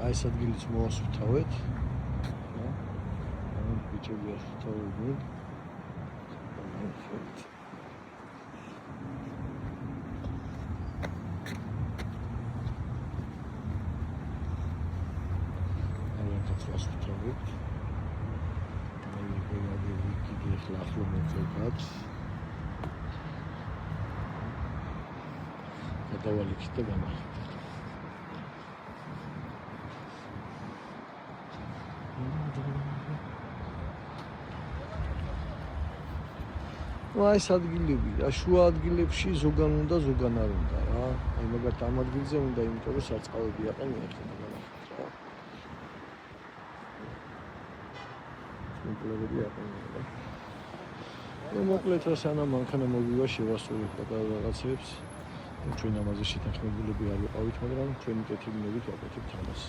აი ეს ადგილიც მოასუფთავეთ. ბიჭები ასუფთავებენ. ასუფთავებთ. აი იგი ახლა მოწევთ. გადავალიქით და გამარხეთ. აი ეს ადგილები რა შუა ადგილებში ზოგან უნდა ზოგან არ უნდა რა. აი მაგათ ამ ადგილზე უნდა, იმიტომ რომ სარწყავები აყენია ხომ გამარხეთ რა. სიმპლები აყენია რა. ნუ მოკლედ რა სანამ მანქანა მოვივა შევასრულებ პატარა რაღაცებს. ჩვენ ამაზე შეთანხმებულები არ ვიყავით, მაგრამ ჩვენი კეთილნობით ვაკეთებთ ამას.